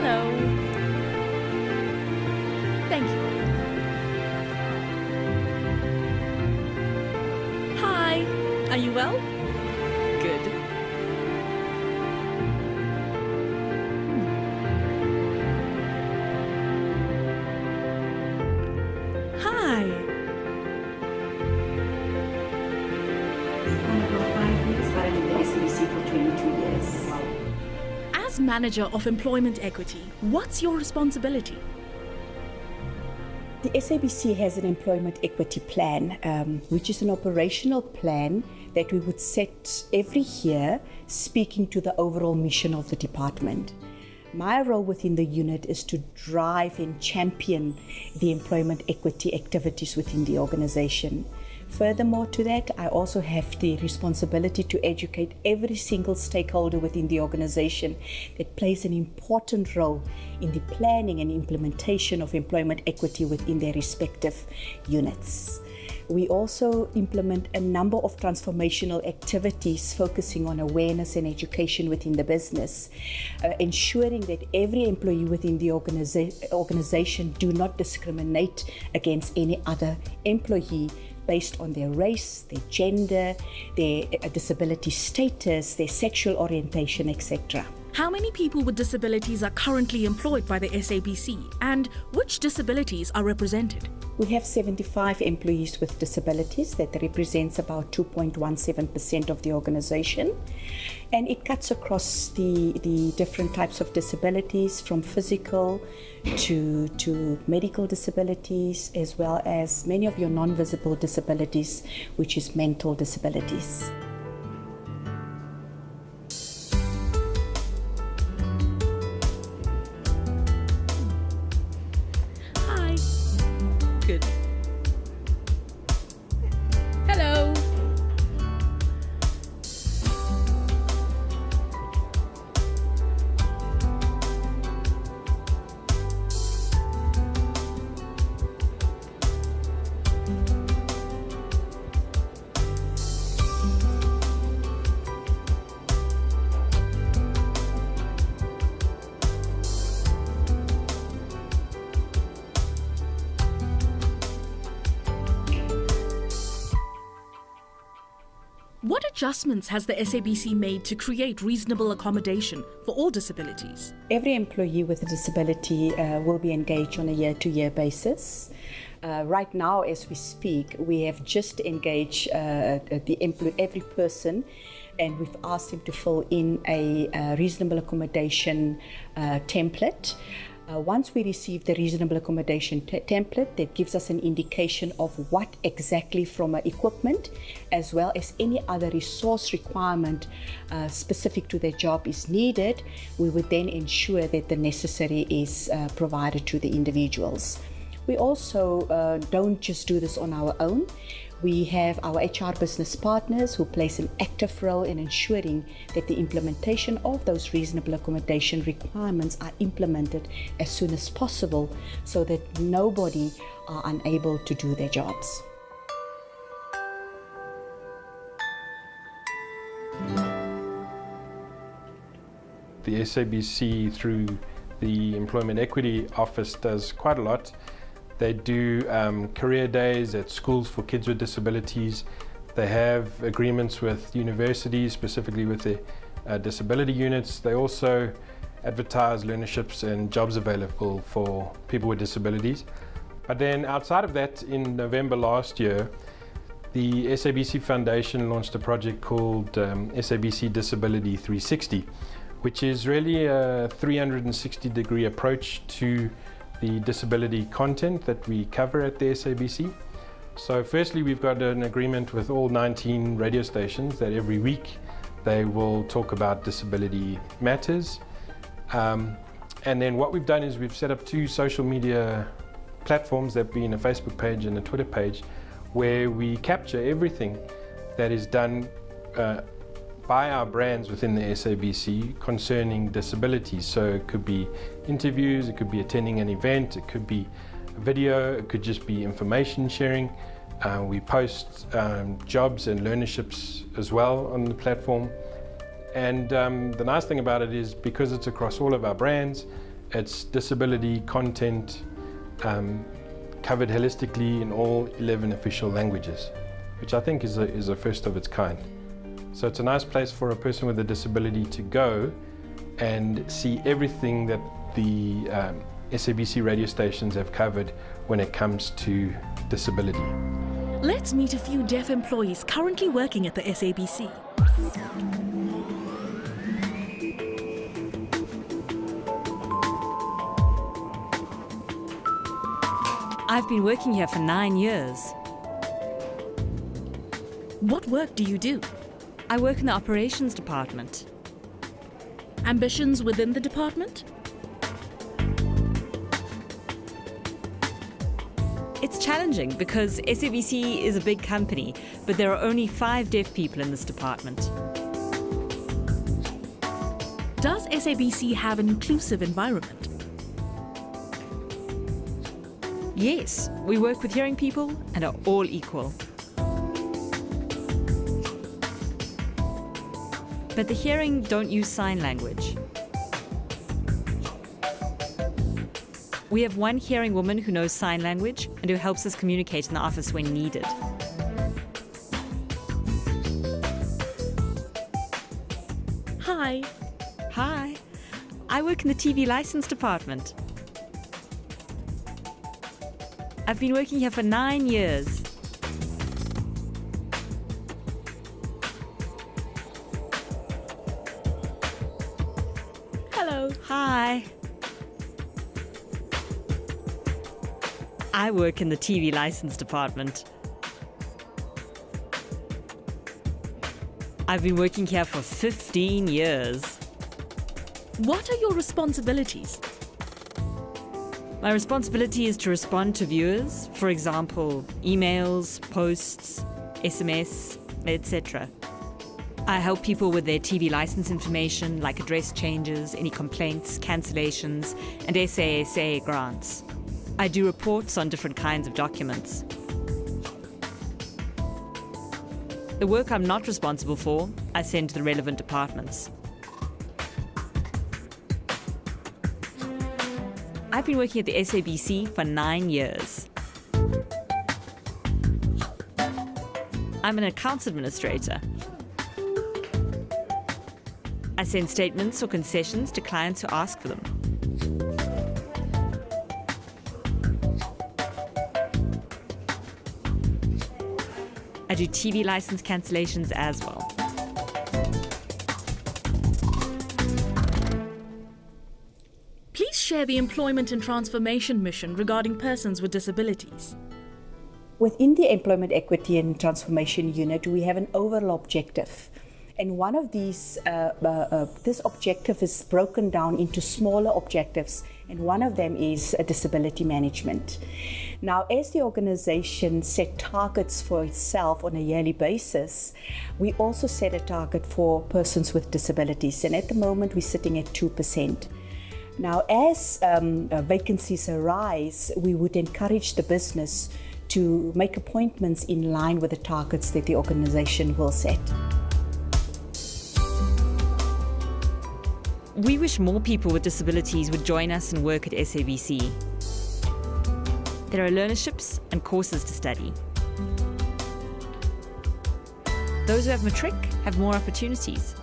Hello. Thank you. Hi. Are you well? Good. Hi. I'm about 5 years, but I'm in the SABC for 22 years. As manager of employment equity, what's your responsibility? The SABC has an employment equity plan, which is an operational plan that we would set every year, speaking to the overall mission of the department. My role within the unit is to drive and champion the employment equity activities within the organization. Furthermore to that, I also have the responsibility to educate every single stakeholder within the organization that plays an important role in the planning and implementation of employment equity within their respective units. We also implement a number of transformational activities focusing on awareness and education within the business, ensuring that every employee within the organization do not discriminate against any other employee based on their race, their gender, their disability status, their sexual orientation, etc. How many people with disabilities are currently employed by the SABC, and which disabilities are represented? We have 75 employees with disabilities. That represents about 2.17% of the organization. And it cuts across the different types of disabilities, from physical to medical disabilities, as well as many of your non-visible disabilities, which is mental disabilities. Hi. Good. Hello. What adjustments has the SABC made to create reasonable accommodation for all disabilities? Every employee with a disability will be engaged on a year-to-year basis. Right now, as we speak, we have just engaged every person, and we've asked them to fill in a reasonable accommodation template. Once we receive the reasonable accommodation template, that gives us an indication of what exactly from equipment as well as any other resource requirement specific to their job is needed, we would then ensure that the necessary is provided to the individuals. We also don't just do this on our own. We have our HR business partners who plays an active role in ensuring that the implementation of those reasonable accommodation requirements are implemented as soon as possible, so that nobody are unable to do their jobs. The SABC, through the Employment Equity Office, does quite a lot. They do career days at schools for kids with disabilities. They have agreements with universities, specifically with the disability units. They also advertise learnerships and jobs available for people with disabilities. But then outside of that, in November last year, the SABC Foundation launched a project called SABC Disability 360, which is really a 360-degree approach to the disability content that we cover at the SABC. So firstly, we've got an agreement with all 19 radio stations that every week they will talk about disability matters. And then what we've done is we've set up 2 social media platforms, that being a Facebook page and a Twitter page, where we capture everything that is done by our brands within the SABC concerning disabilities. So it could be interviews, it could be attending an event, it could be a video, it could just be information sharing. We post jobs and learnerships as well on the platform. And the nice thing about it is, because it's across all of our brands It's disability content covered holistically in all 11 official languages, which I think is a first of its kind. So it's a nice place for a person with a disability to go and see everything that the SABC radio stations have covered when it comes to disability. Let's meet a few deaf employees currently working at the SABC. I've been working here for 9 years. What work do you do? I work in the operations department. Ambitions within the department? It's challenging because SABC is a big company, but there are only 5 deaf people in this department. Does SABC have an inclusive environment? Yes, we work with hearing people and are all equal. But the hearing don't use sign language. We have one hearing woman who knows sign language and who helps us communicate in the office when needed. Hi. Hi, I work in the TV license department. I've been working here for 9 years. Hello. Hi. I work in the TV license department. I've been working here for 15 years. What are your responsibilities? My responsibility is to respond to viewers, for example, emails, posts, SMS, etc. I help people with their TV license information like address changes, any complaints, cancellations, and SASA grants. I do reports on different kinds of documents. The work I'm not responsible for, I send to the relevant departments. I've been working at the SABC for 9 years. I'm an accounts administrator. I send statements or concessions to clients who ask for them. I do TV license cancellations as well. Please share the Employment and Transformation mission regarding persons with disabilities. Within the Employment Equity and Transformation Unit, we have an overall objective. And one of these, this objective is broken down into smaller objectives, and one of them is disability management. Now, as the organization set targets for itself on a yearly basis, we also set a target for persons with disabilities, and at the moment we're sitting at 2%. Now, as vacancies arise, we would encourage the business to make appointments in line with the targets that the organization will set. We wish more people with disabilities would join us and work at SABC. There are learnerships and courses to study. Those who have matric have more opportunities.